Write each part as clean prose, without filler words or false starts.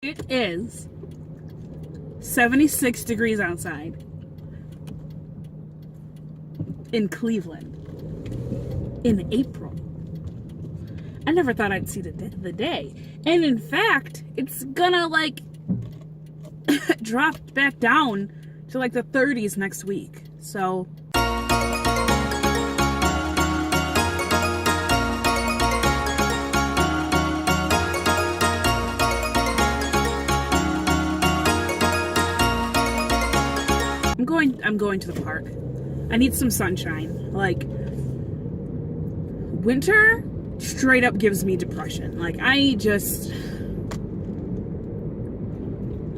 It is 76 degrees outside in Cleveland in April. I never thought I'd see the day. And in fact, it's gonna like drop back down to like the 30s next week. So I'm going to the park. I need some sunshine. Like, winter straight up gives me depression. Like,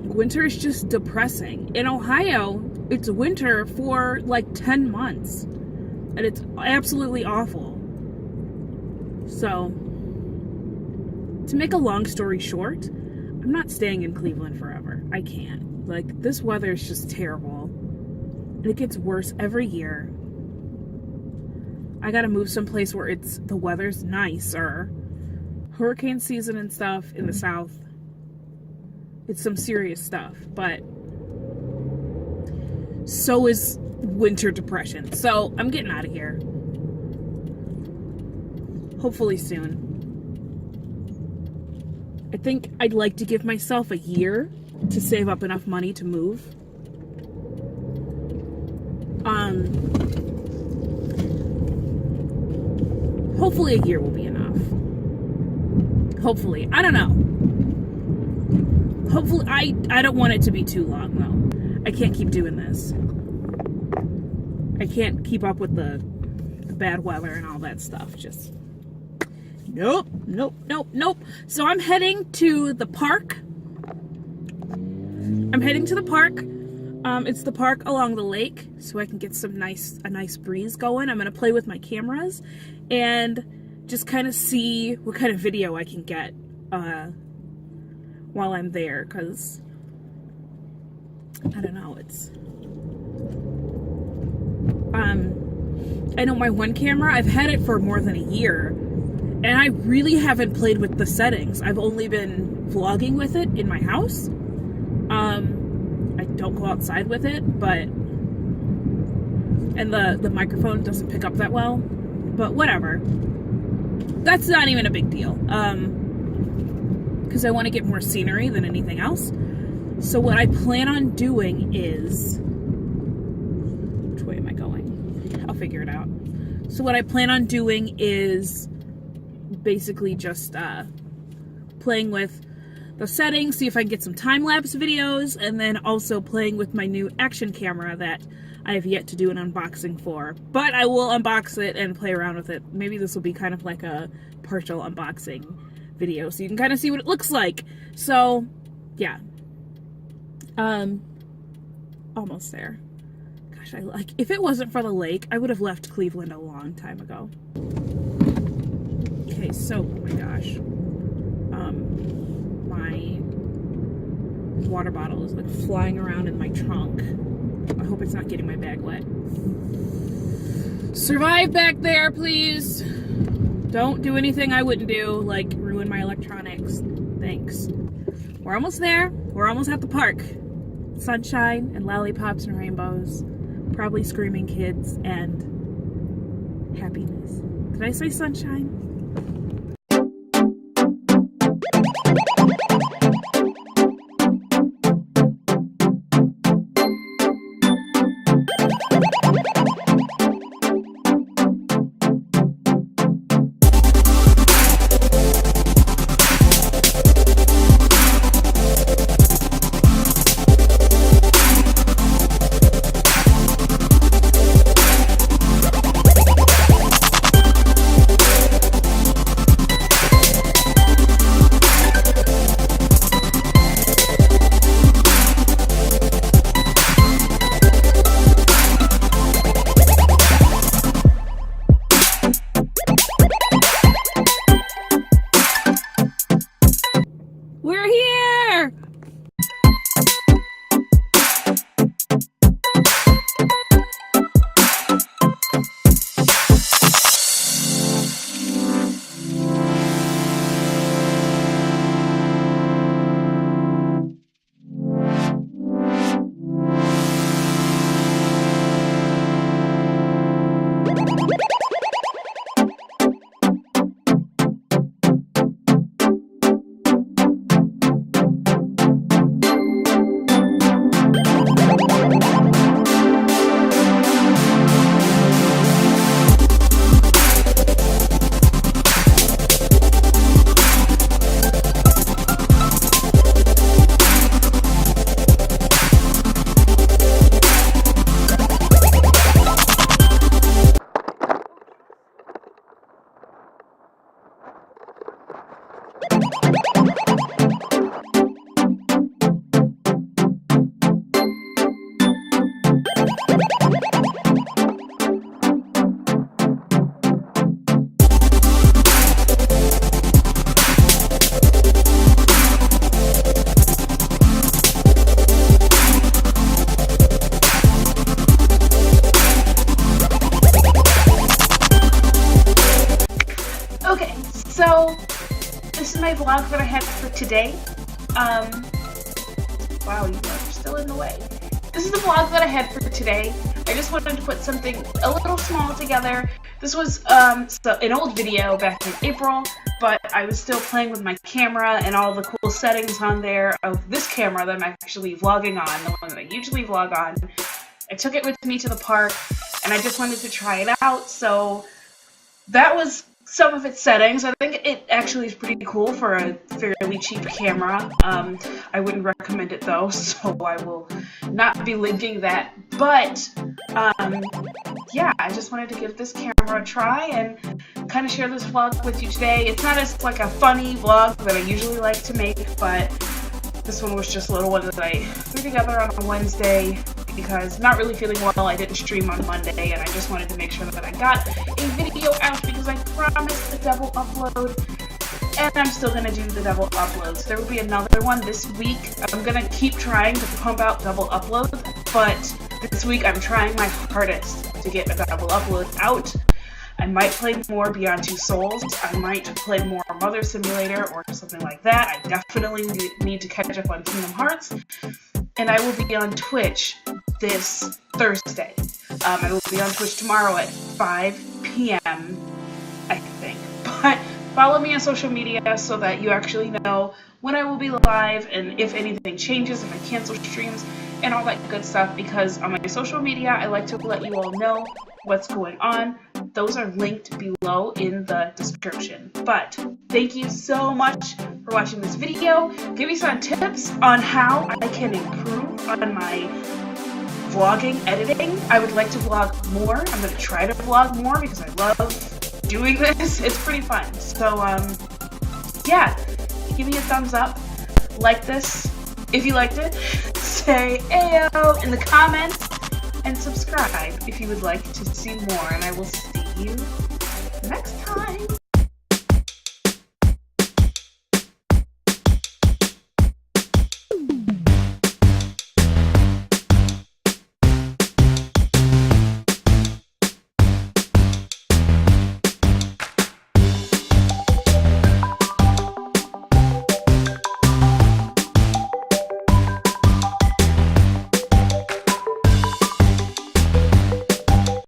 winter is just depressing. In Ohio, it's winter for like 10 months. And it's absolutely awful. So, to make a long story short, I'm not staying in Cleveland forever. I can't. Like, this weather is just terrible. And it gets worse every year. I gotta move someplace where the weather's nicer. Hurricane season and stuff in the south. It's some serious stuff, but so is winter depression. So I'm getting out of here. Hopefully soon. I think I'd like to give myself a year to save up enough money to move. Hopefully a year will be enough. Hopefully. I don't know. Hopefully, I don't want it to be too long, though. I can't keep doing this. I can't keep up with the bad weather and all that stuff. Just, nope. So I'm heading to the park. It's the park along the lake, so I can get a nice breeze going. I'm gonna play with my cameras and just kind of see what kind of video I can get while I'm there, because I don't know, I know my one camera, I've had it for more than a year, and I really haven't played with the settings. I've only been vlogging with it in my house. I don't go outside with it, and the microphone doesn't pick up that well, but whatever. That's not even a big deal, because I want to get more scenery than anything else. So what I plan on doing is, which way am I going? I'll figure it out. So what I plan on doing is basically just playing with the settings, see if I can get some time-lapse videos, and then also playing with my new action camera that I have yet to do an unboxing for. But I will unbox it and play around with it. Maybe this will be kind of like a partial unboxing video, so you can kind of see what it looks like. So, yeah. Almost there. Gosh, if it wasn't for the lake, I would have left Cleveland a long time ago. Okay, so, oh my gosh. My water bottle is like flying around in my trunk. I hope it's not getting my bag wet. Survive back there, please. Don't do anything I wouldn't do, like ruin my electronics. Thanks. We're almost there. We're almost at the park. Sunshine and lollipops and rainbows. Probably screaming kids and happiness. Did I say sunshine? We're here! vlog that I had for today. Wow, you are still in the way. This is the vlog that I had for today. I just wanted to put something a little small together. This was an old video back in April, but I was still playing with my camera and all the cool settings on there of this camera that I'm actually vlogging on, the one that I usually vlog on. I took it with me to the park, and I just wanted to try it out, so that was some of its settings. I think it actually is pretty cool for a fairly cheap camera. I wouldn't recommend it though, so I will not be linking that. But yeah, I just wanted to give this camera a try and kind of share this vlog with you today. It's not as like a funny vlog that I usually like to make, but this one was just a little one that I threw together on a Wednesday because not really feeling well. I didn't stream on Monday, and I just wanted to make sure that I got a video out because I promised a double upload, and I'm still going to do the double uploads. There will be another one this week. I'm going to keep trying to pump out double uploads, but this week I'm trying my hardest to get a double upload out. I might play more Beyond Two Souls. I might play more Mother Simulator or something like that. I definitely need to catch up on Kingdom Hearts. And I will be on Twitch this Thursday. I will be on Twitch tomorrow at 5 p.m., I think. But follow me on social media so that you actually know when I will be live and if anything changes, if I cancel streams, and all that good stuff, because on my social media, I like to let you all know what's going on. Those are linked below in the description. But thank you so much for watching this video. Give me some tips on how I can improve on my vlogging editing. I would like to vlog more. I'm going to try to vlog more because I love doing this. It's pretty fun. So, yeah, give me a thumbs up. Like this if you liked it. Say Ayo in the comments. And subscribe if you would like to see more. And I will see you